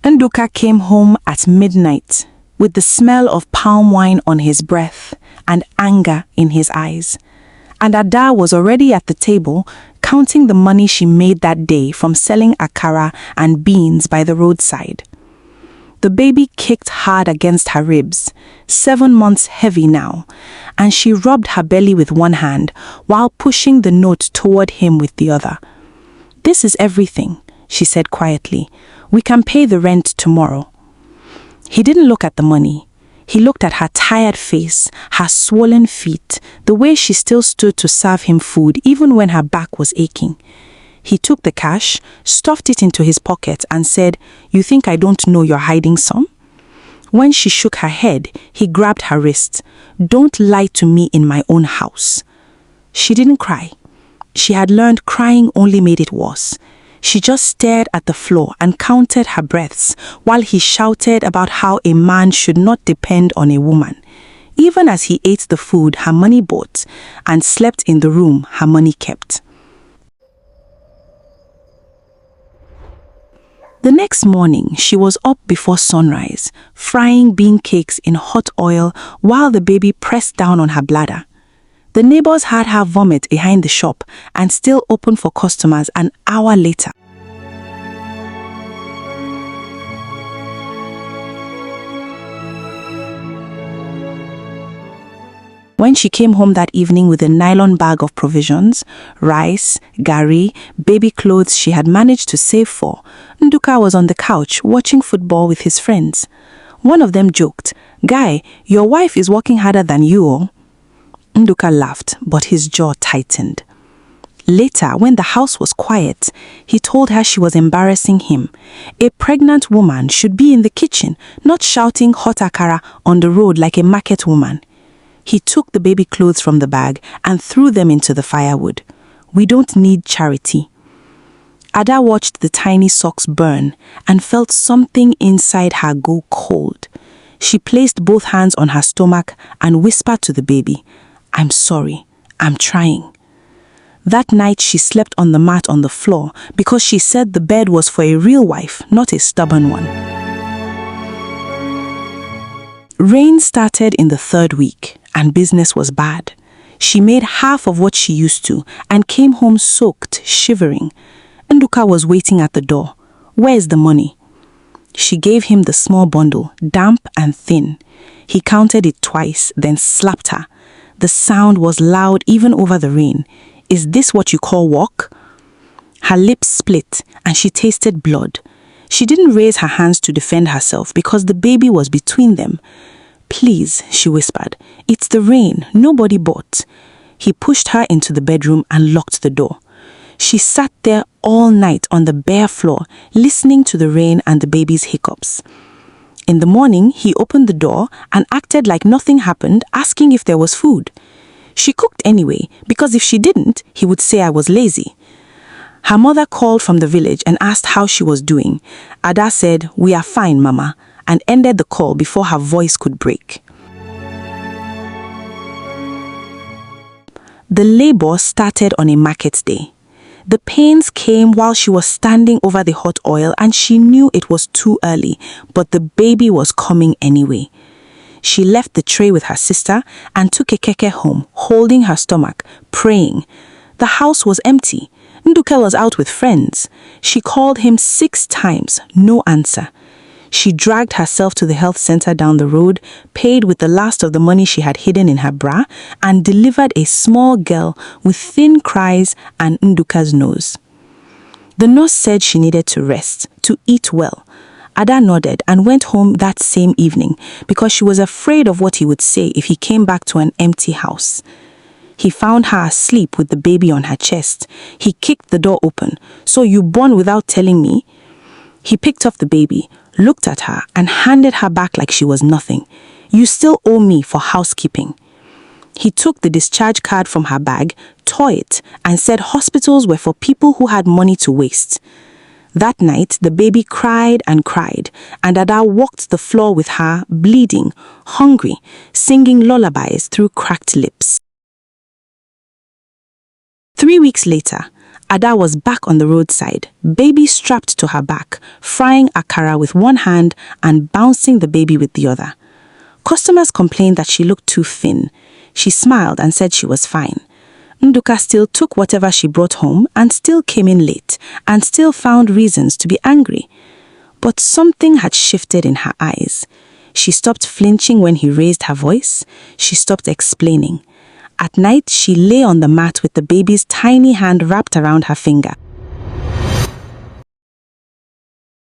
Nduka came home at midnight with the smell of palm wine on his breath and anger in his eyes. And Ada was already at the table counting the money she made that day from selling akara and beans by the roadside. The baby kicked hard against her ribs, 7 months heavy now, and she rubbed her belly with one hand while pushing the note toward him with the other. "This is everything," she said quietly. "We can pay the rent tomorrow." He didn't look at the money. He looked at her tired face, her swollen feet, the way she still stood to serve him food even when her back was aching. He took the cash, stuffed it into his pocket and said, "You think I don't know you're hiding some?" When she shook her head, he grabbed her wrist. "Don't lie to me in my own house." She didn't cry. She had learned crying only made it worse. She just stared at the floor and counted her breaths while he shouted about how a man should not depend on a woman, even as he ate the food her money bought and slept in the room her money kept. The next morning, she was up before sunrise, frying bean cakes in hot oil while the baby pressed down on her bladder. The neighbors had her vomit behind the shop and still open for customers an hour later. When she came home that evening with a nylon bag of provisions, rice, gari, baby clothes she had managed to save for, Nduka was on the couch watching football with his friends. One of them joked, "Guy, your wife is working harder than you all." Nduka laughed, but his jaw tightened. Later, when the house was quiet, he told her she was embarrassing him. A pregnant woman should be in the kitchen, not shouting hot akara on the road like a market woman. He took the baby clothes from the bag and threw them into the firewood. "We don't need charity." Ada watched the tiny socks burn and felt something inside her go cold. She placed both hands on her stomach and whispered to the baby, "I'm sorry, I'm trying." That night she slept on the mat on the floor because she said the bed was for a real wife, not a stubborn one. Rain started in the 3rd week and business was bad. She made half of what she used to and came home soaked, shivering. Nduka was waiting at the door. "Where's the money?" She gave him the small bundle, damp and thin. He counted it twice, then slapped her. The sound was loud even over the rain. "Is this what you call work?" Her lips split and she tasted blood. She didn't raise her hands to defend herself because the baby was between them. "Please," she whispered, "it's the rain, nobody bought." He pushed her into the bedroom and locked the door. She sat there all night on the bare floor, listening to the rain and the baby's hiccups. In the morning, he opened the door and acted like nothing happened, asking if there was food. She cooked anyway, because if she didn't, he would say I was lazy. Her mother called from the village and asked how she was doing. Ada said, "We are fine, Mama," and ended the call before her voice could break. The labor started on a market day. The pains came while she was standing over the hot oil and she knew it was too early, but the baby was coming anyway. She left the tray with her sister and took a keke home, holding her stomach, praying. The house was empty. Nduka was out with friends. She called him 6 times, no answer. She dragged herself to the health center down the road, paid with the last of the money she had hidden in her bra, and delivered a small girl with thin cries and Nduka's nose. The nurse said she needed to rest, to eat well. Ada nodded and went home that same evening because she was afraid of what he would say if he came back to an empty house. He found her asleep with the baby on her chest. He kicked the door open. "So you born without telling me?" He picked up the baby, looked at her, and handed her back like she was nothing. "You still owe me for housekeeping." He took the discharge card from her bag, tore it, and said hospitals were for people who had money to waste. That night, the baby cried and cried, and Ada walked the floor with her, bleeding, hungry, singing lullabies through cracked lips. 3 weeks later, Ada was back on the roadside, baby strapped to her back, frying akara with one hand and bouncing the baby with the other. Customers complained that she looked too thin. She smiled and said she was fine. Nduka still took whatever she brought home and still came in late and still found reasons to be angry. But something had shifted in her eyes. She stopped flinching when he raised her voice. She stopped explaining. At night, she lay on the mat with the baby's tiny hand wrapped around her finger.